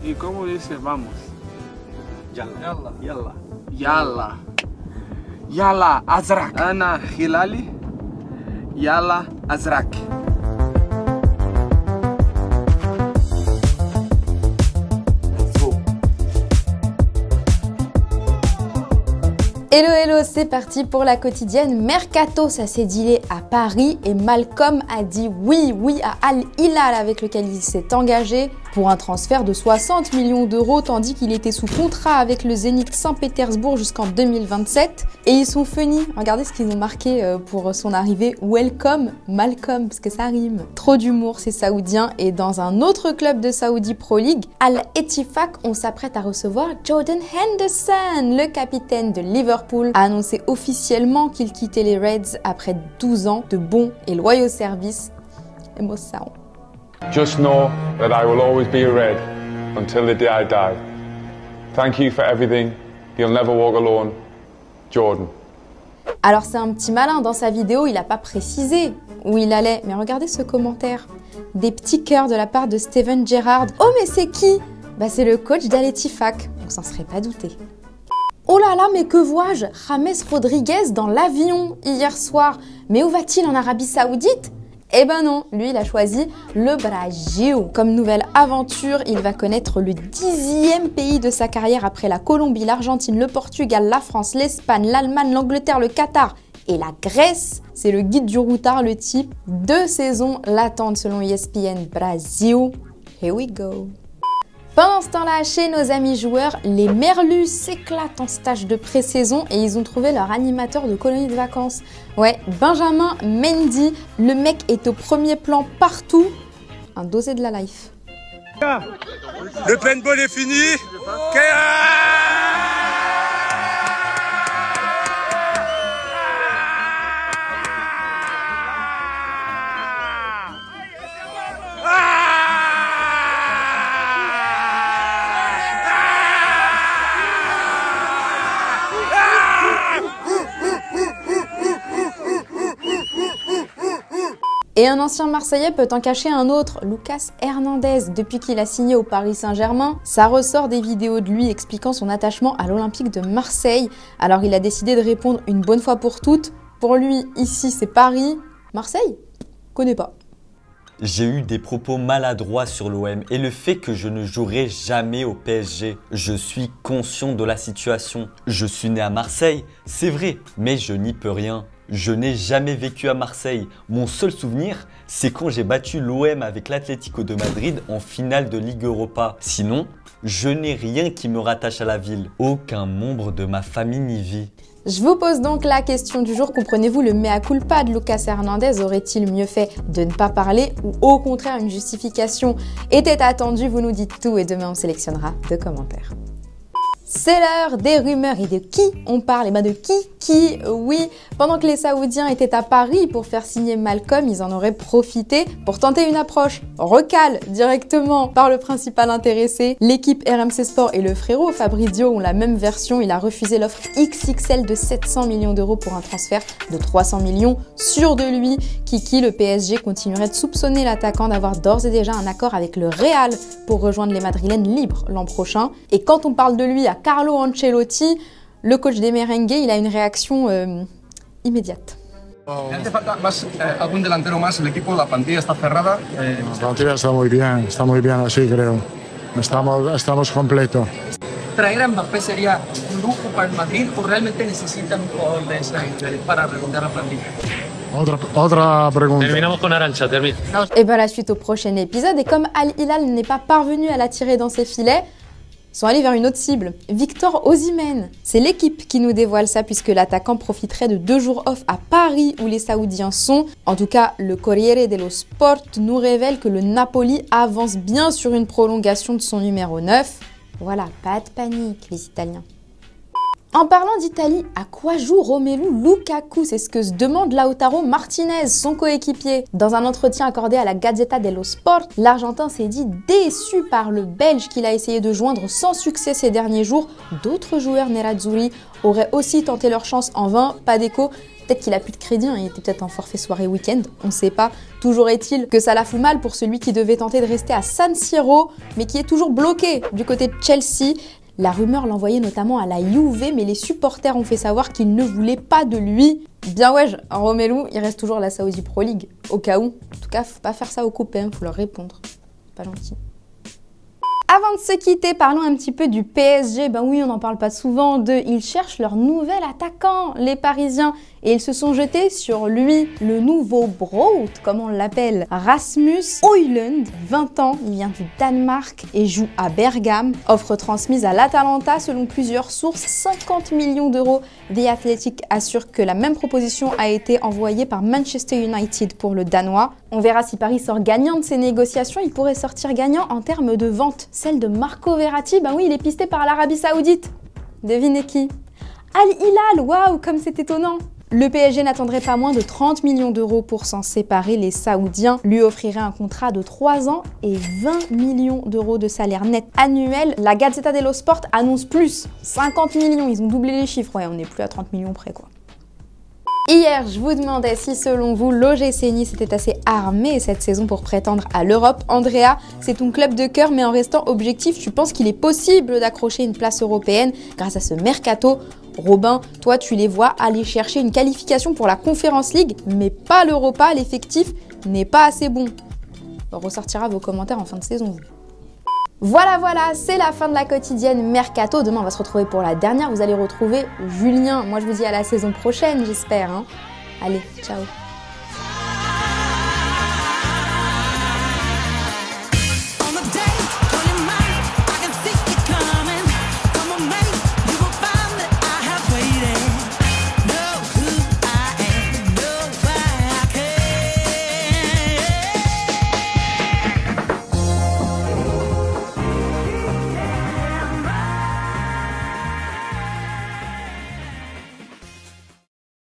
¿Y cómo dice vamos? Yalla. Yalla. Yalla. Yalla Azrak. Ana Hilali. Yalla Azrak. Hello hello, c'est parti pour la quotidienne Mercato, ça s'est dealé à Paris et Malcolm a dit oui à Al Hilal avec lequel il s'est engagé pour un transfert de 60 millions d'euros tandis qu'il était sous contrat avec le Zénith Saint-Pétersbourg jusqu'en 2027. Et ils sont funny, regardez ce qu'ils ont marqué pour son arrivée, Welcome Malcolm, parce que ça rime. Trop d'humour, c'est saoudien. Et dans un autre club de Saudi Pro League, Al Ettifaq, on s'apprête à recevoir Jordan Henderson, le capitaine de Liverpool, a annoncé officiellement qu'il quittait les Reds après 12 ans de bons et loyaux services. Émotion. Just know that I will always be a Red until the day I die. Thank you for everything. You'll never walk alone. Jordan. Alors c'est un petit malin, dans sa vidéo il n'a pas précisé où il allait, mais regardez ce commentaire. Des petits cœurs de la part de Steven Gerrard. Oh mais c'est qui? Bah c'est le coach d'Al Ettifaq, on s'en serait pas douté. Oh là là, mais que vois-je? James Rodriguez dans l'avion hier soir. Mais où va-t-il en Arabie Saoudite? Eh ben non, lui il a choisi le Brésil. Comme nouvelle aventure, il va connaître le 10e pays de sa carrière après la Colombie, l'Argentine, le Portugal, la France, l'Espagne, l'Allemagne, l'Angleterre, le Qatar et la Grèce. C'est le guide du routard, le type. 2 saisons l'attendent selon ESPN Brésil. Here we go. Pendant ce temps-là, chez nos amis joueurs, les Merlus s'éclatent en stage de pré-saison et ils ont trouvé leur animateur de colonie de vacances. Ouais, Benjamin Mendy, le mec est au premier plan partout. Un dosé de la life. Le paintball est fini. Et un ancien Marseillais peut en cacher un autre, Lucas Hernandez. Depuis qu'il a signé au Paris Saint-Germain, ça ressort des vidéos de lui expliquant son attachement à l'Olympique de Marseille. Alors il a décidé de répondre une bonne fois pour toutes. Pour lui, ici c'est Paris. Marseille? Connais pas. J'ai eu des propos maladroits sur l'OM et le fait que je ne jouerai jamais au PSG. Je suis conscient de la situation. Je suis né à Marseille, c'est vrai, mais je n'y peux rien. Je n'ai jamais vécu à Marseille. Mon seul souvenir, c'est quand j'ai battu l'OM avec l'Atlético de Madrid en finale de Ligue Europa. Sinon, je n'ai rien qui me rattache à la ville. Aucun membre de ma famille n'y vit. Je vous pose donc la question du jour. Comprenez-vous le mea culpa de Lucas Hernandez? Aurait-il mieux fait de ne pas parler ou au contraire une justification était attendue? Vous nous dites tout et demain on sélectionnera 2 commentaires. C'est l'heure des rumeurs et de qui on parle? Et bien de qui? Oui, pendant que les Saoudiens étaient à Paris pour faire signer Malcolm, ils en auraient profité pour tenter une approche recal directement par le principal intéressé. L'équipe RMC Sport et le frérot Fabrizio ont la même version. Il a refusé l'offre XXL de 700 millions d'euros pour un transfert de 300 millions. Sûr de lui, Kiki, le PSG continuerait de soupçonner l'attaquant d'avoir d'ores et déjà un accord avec le Real pour rejoindre les Madrilènes libres l'an prochain. Et quand on parle de lui à Carlo Ancelotti, le coach des merengues, il a une réaction immédiate. ¿Hace falta más algún delantero más? El equipo, la plantilla está cerrada. La plantilla está muy bien así creo. Estamos completos. ¿Traer a Mbappé sería un lujo para el Madrid o realmente necesitan un jugador de ese nivel para redondear la plantilla? Otra pregunta. Terminamos con Arantxa, termine. Et bien la suite au prochain épisode. Et comme Al Hilal n'est pas parvenu à l'attirer dans ses filets, sont allés vers une autre cible, Victor Osimhen. C'est l'équipe qui nous dévoile ça puisque l'attaquant profiterait de 2 jours off à Paris où les Saoudiens sont. En tout cas, le Corriere dello Sport nous révèle que le Napoli avance bien sur une prolongation de son numéro 9. Voilà, pas de panique les Italiens. En parlant d'Italie, à quoi joue Romelu Lukaku? C'est ce que se demande Lautaro Martinez, son coéquipier. Dans un entretien accordé à la Gazzetta dello Sport, l'Argentin s'est dit déçu par le Belge qu'il a essayé de joindre sans succès ces derniers jours. D'autres joueurs nerazzurri auraient aussi tenté leur chance en vain, pas d'écho. Peut-être qu'il a plus de crédit, hein, il était peut-être en forfait soirée week-end, on sait pas. Toujours est-il que ça la fout mal pour celui qui devait tenter de rester à San Siro, mais qui est toujours bloqué du côté de Chelsea. La rumeur l'envoyait notamment à la Juve, mais les supporters ont fait savoir qu'ils ne voulaient pas de lui. Bien ouais, Romelu, il reste toujours à la Saudi Pro League, au cas où. En tout cas, faut pas faire ça aux copains, faut leur répondre. Pas gentil. Avant de se quitter, parlons un petit peu du PSG. Ben oui, on n'en parle pas souvent ils cherchent leur nouvel attaquant, les Parisiens. Et ils se sont jetés sur lui, le nouveau Brood, comme on l'appelle, Rasmus Højlund, 20 ans, il vient du Danemark et joue à Bergame. Offre transmise à l'Atalanta selon plusieurs sources, 50 millions d'euros. The Athletic assure que la même proposition a été envoyée par Manchester United pour le Danois. On verra si Paris sort gagnant de ces négociations. Il pourrait sortir gagnant en termes de vente. Celle de Marco Verratti, ben oui, il est pisté par l'Arabie Saoudite. Devinez qui? Al Hilal, waouh, comme c'est étonnant. Le PSG n'attendrait pas moins de 30 millions d'euros pour s'en séparer. Les Saoudiens lui offriraient un contrat de 3 ans et 20 millions d'euros de salaire net annuel. La Gazzetta dello Sport annonce plus, 50 millions, ils ont doublé les chiffres. Ouais, on n'est plus à 30 millions près quoi. Hier, je vous demandais si selon vous, l'OGC Nice était assez armé cette saison pour prétendre à l'Europe. Andrea, c'est ton club de cœur, mais en restant objectif, tu penses qu'il est possible d'accrocher une place européenne grâce à ce mercato? Robin, toi tu les vois aller chercher une qualification pour la Conference League, mais pas l'Europa, l'effectif n'est pas assez bon. On ressortira vos commentaires en fin de saison. Voilà, c'est la fin de la quotidienne Mercato. Demain, on va se retrouver pour la dernière. Vous allez retrouver Julien. Moi, je vous dis à la saison prochaine, j'espère. Allez, ciao.